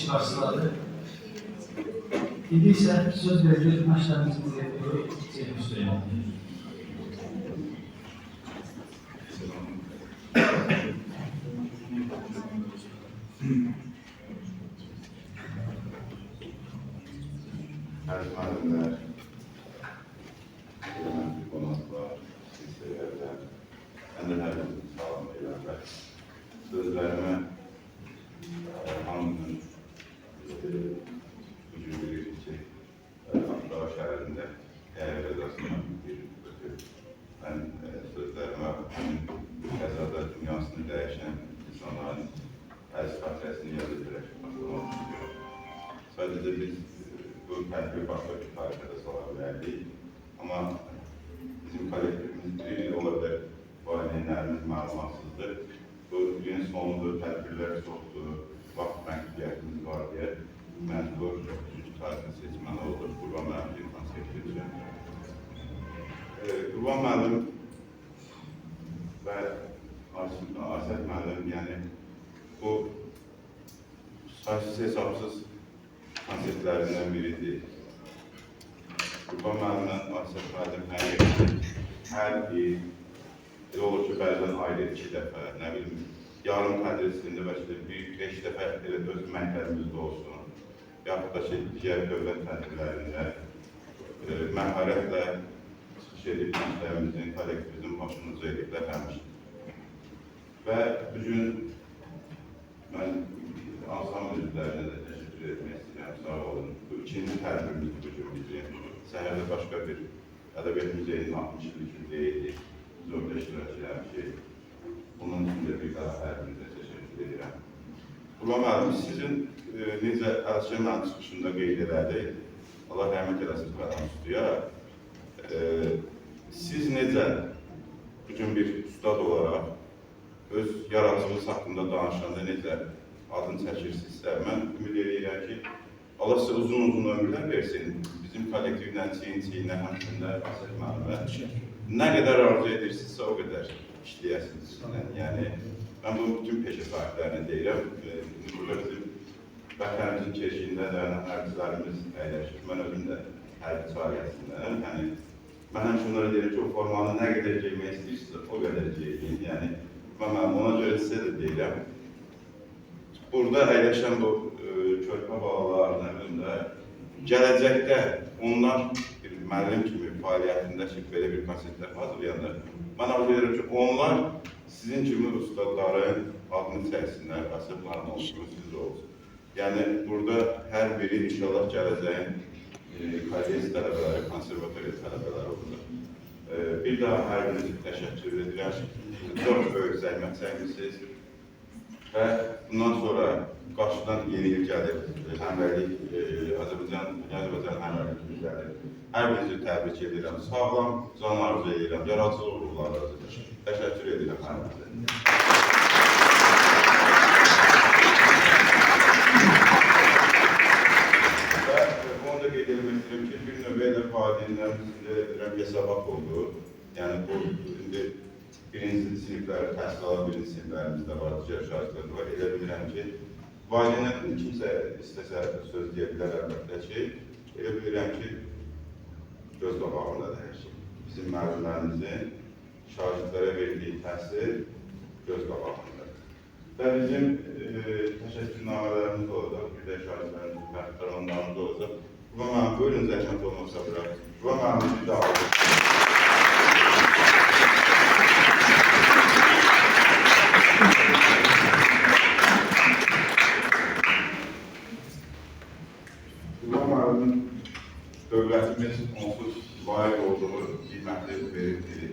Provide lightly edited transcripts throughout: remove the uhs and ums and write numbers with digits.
kişi başladı. İdi ise söz verilir başlarımızı izlediği Cem Süleyman. Ermanlar, kıymetli konuklar, sizlerden, kendilerinin sağlamayla sözlerime hamdın gücü bilir ki Akdağ şehrinde değerli arasında bir ötü. Ben sözlerime kazada dünyasını değişen insanların felsefesini yazılarak anlamak istiyorum. Sadece biz bu tedbir başka bir tarihte sağlayabilir ama bizim kolektifimiz bir yıl olabilir. Valideynlerimiz malumatsızdır. Bu günün sonunda tedbirler çoktu, vakit məhdudiyetimiz var diye mecbur üçüncü tarihin seçmeni oldu. Qurban müəllim bir konsept için. Qurban müəllim ve Asət müəllim yani bu saysız hesapsız konseptlerinden biridir. Qurban müəllimlə Asət müəllim her il olur ki, bəzən ayda 2 dəfə, nə bilim, yarım tədrisində bəlkə bir 5 dəfə öz məktəbimizdə olsun, yaxud da ki, digər dövlət tədbirlərində məharətlə çıxış edib məktəbimizin, kollektivimizin başımıza ediblər həmişə. Və bu gün mən ansambl üzvlərinə də təşəkkür etmək istəyirəm, sağ olun. Bu ikinci tədbirimiz bu gün bizim. Səhərdə başqa bir Ədəbiyyat Muzeyinin 60 illik günlüyü zorda iştirak edən şey. Bunun üçün də bir daha hər birinizə təşəkkür edirəm. Qurban müəllim, sizin necə Əlşə mənim çıxışında qeyd elədi, Allah rəhmət eləsin Fərhan Üstüyə, siz necə bugün bir ustad olaraq öz yaradıcılığınız haqqında danışanda necə adını çəkirsinizsə, mən ümid edirəm ki, Allah sizə uzun ömürlər versin. Bizim kollektivlə çiyin-çiyinə həmçində Asət müəllimə nə qədər arzu edirsinizsə o qədər işləyəsiniz. Yəni, mən bu bütün peşə sahiblərini deyirəm. Burada bizim vətənimizin keşiyində də hərbçilərimiz əyləşir. Mən özüm də hərbi çarəsindəyəm. Yəni, mən həmişə onlara deyirəm ki, o formanı nə qədər geymək istəyirsinizsə o qədər geyin. Yəni, mən ona görə sizə də deyirəm. Burada əyləşən bu körpə balalarında gələcəkdə onlar bir müəllim kimi fəaliyyətində ki, belə bir konseptlər hazırlayanda mən arzu edirəm ki, onlar sizin kimi ustadların adını çəksinlər, əsəblərin olsun, siz olsun. Yəni, burada hər biri inşallah gələcəyin kolej tələbələri, konservatoriya tələbələri olacaq. Bir daha hər birinizi təşəkkür edirəm. Çox böyük zəhmət çəkmişsiniz. Və bundan sonra qarşıdan yeni il gəlir, həmrəylik, Azərbaycan həmrəylik günü gəlir. Hər birinizi təbrik edirəm, sağlam, can arzu edirəm, yaradıcılıq uğurları arzu edirəm. Təşəkkür edirəm hər birinizə. Və onu da qeyd etmək istəyirəm ki, bir növbə ilə valideynlərimizin hesabat oldu. Yəni, bu, birinci siniflər, təhsil alan birinci siniflərimizdə var, digər şahitlər var. Elə bilirəm ki, valideynlərin kimsə istəsə söz deyə bilər əlbəttə ki, elə bilirəm ki, göz qabağındadır hər şey. Bizim müəllimlərimizin şagirdlərə verdiyi təhsil göz qabağındadır. Və bizim təşəkkürnamələrimiz olacaq, bir də şagirdlərimizin məhdudlarımız olacaq. Bu mənim buyurun zəhmət olmasa bırak. Bu mənim bir daha olacaq. Dövlətimiz onsuz layiq olduğu qiymətli verildiyi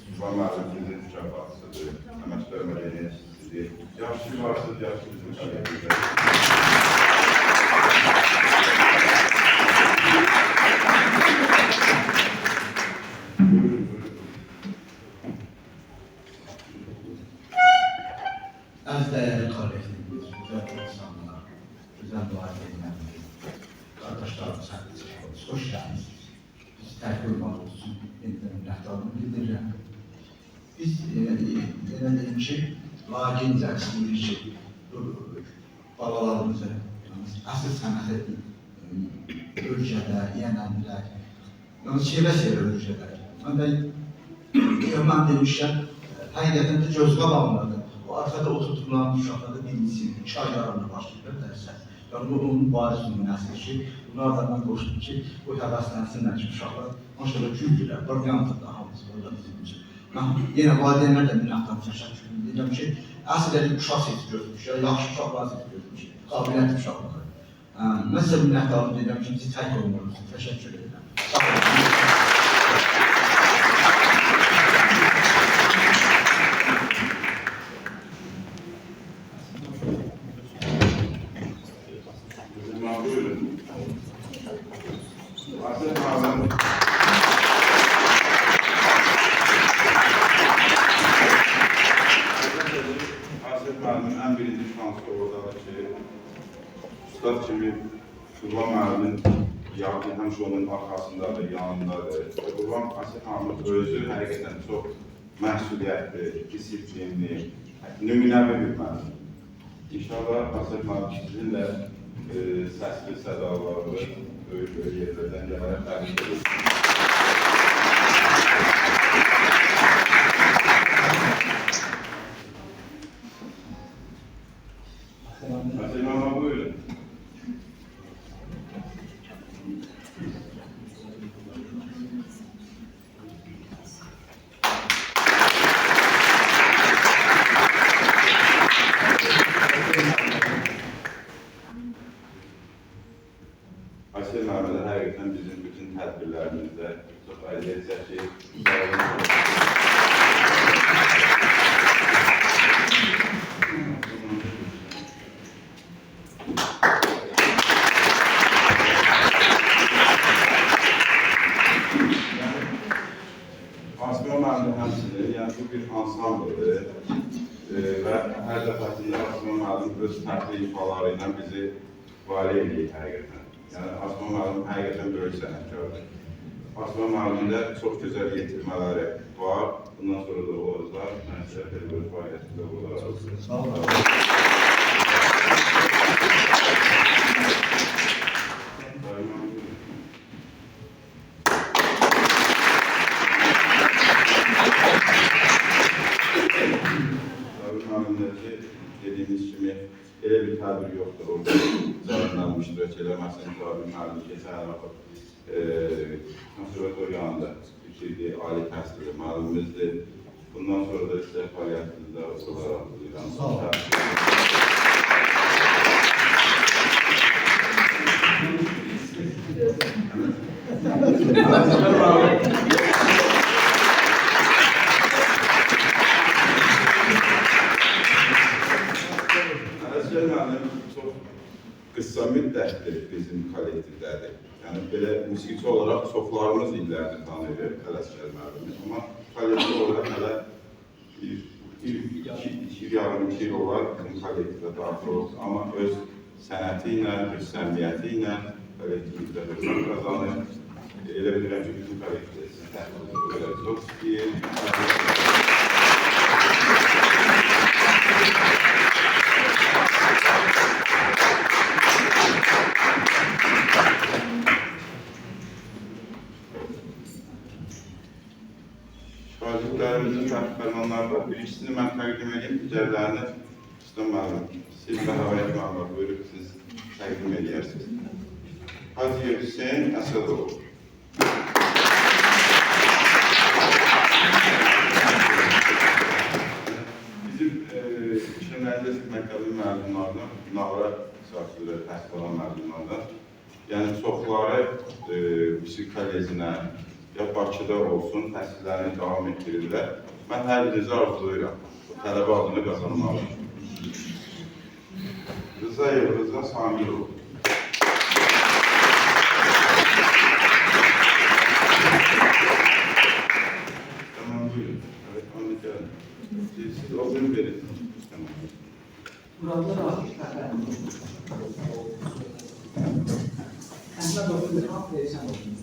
Qurban müəllimimizin mükafatısıdır, əməkdar mədəniyyətçisidir. Yaxşı varsınız, yaxşı bizim kollektivdə. Az değerli kollektivimiz, güzel insanlar, güzel valideynlerimiz, kardeşlerimiz hakkında hoş geldiniz. Biz təkbir var olsun, minnətdarlığımı bildirirəm. Biz dedim ki, lakin istəyirik ki, balalarımızı əsl sənəti ölkədə, yenənlər, yəni sevə-sevə ölkədə. Mən demişəm, həqiqətən də göz qabağındadır. O arkada oturduqlarının uşaqlarda birincisi, 2 ay yararına başlayır dərsə. Yəni bu onun bariz nümunəsidir ki, bunlardan mən qoşdum ki, bu həvəslənsinlər ki, uşaqlar maşallah güldülər, brilyantdır hamısı burada bizim üçün. Mən yenə valideynlərlə minnətdən təşəkkür edirəm ki, əslində uşaq seti gözmüş, yaxşı uşaqlar seti gözmüş, qabiliyyətli uşaqlar. Mən sizə minnətdarlıq edirəm ki, bizi tək olmalısınız, təşəkkür edirəm. Sağ olun. Ən birinci şansı oradadır ki, ustad kimi Qurban müəllimin həmişə onun arxasındadır, yanındadır. Qurban Asif Hamid özü həqiqətən çox məsuliyyətli, disiplinli, nümunəvi bir müəllim. İnşallah Asif Hamid sizinlə səsli, sədalarlı, böyük yerlərdən gələrək təbrik edirsiniz. Selam buyurun. Asil Məhmədə həqiqətən bizim bütün tədbirlərimizdə çox əziyyət çəkir. Asma müəllim həmçinin, yəni bu bir ansamblıdır və hər dəfəsində Asma müəllim öz fərqli ifaları ilə bizi vali edir həqiqətən. Yəni Asma müəllim həqiqətən böyük sənətkardır. Asma müəllimdə çox gözəl yetirmələri var. Bundan sonra da olacaq. Mən sizə bir fəaliyyətində olaraq. Sağ olun. Dediyimiz kimi elə bir tədbir yoxdur, orada canından iştirak eləməsin, Cabir müəllim keçən vaxt konservatoriyanında bitirdiyi ali təhsili müəllimimizdir. Bundan sonra da sizə fəaliyyətinizdə olaraq buyuram. Sağ olun. Əsgər müəllim çox qısa müddətdir bizim kollektivdədir. Yəni, belə musiqiçi olaraq çoxlarımız illərini tanıyır Əsgər müəllimi. Amma kollektiv olaraq hələ iki il olar bizim kollektivdə daxil olsun. Amma öz sənəti ilə, öz səmimiyyəti ilə kollektivimizdə hörmət qazanır. Elə bilirəm ki, bütün kollektivdə sizin təhliliniz çox istəyir. Şahidlərimizin tərəfdarlarından birincisini mən təqdim edeyim, digərlərini Usta müəllim, siz və Havayət müəllim buyurub siz təqdim edərsiniz. Hacı Hüseyn Əsədoğlu. Bizim işləmlərində məktəbli müəllimlərdən, Nağra Sahibləri təhsil olan müəllimlərdən, yəni çoxları müzik kollecinə, ya Bakıda olsun, təhsillərini davam etdirirlər. Mən hər birinizi arzulayıram, tələbə adını qazanmalı. Rızayev Rıza Samirov. Tamam, buyurun. Evet, onu gelin. Siz o gün verin. Burada da Əsnə doktor bir hafta yaşam olsun.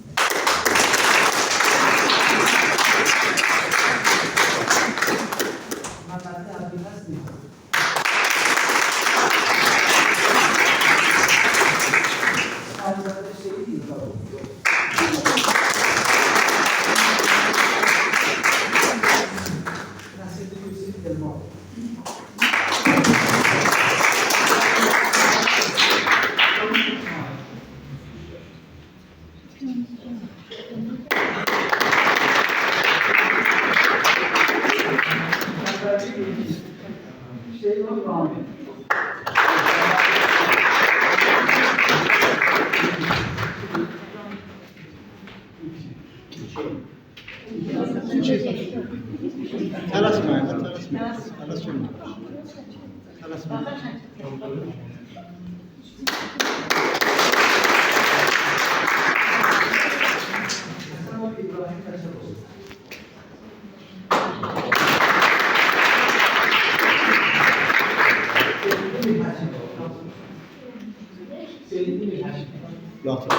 Yatır.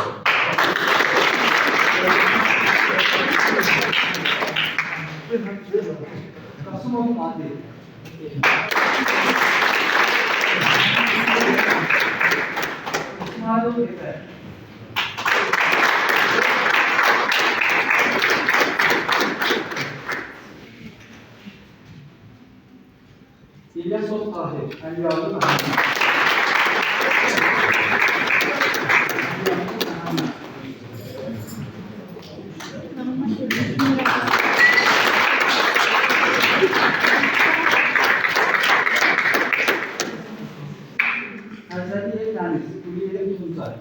Kasımov Adil. İsmail Efe. İlyas Öztahir. Ali Yavru Mehmet. Hazreti Deniz, Kuliye'de Tuncay.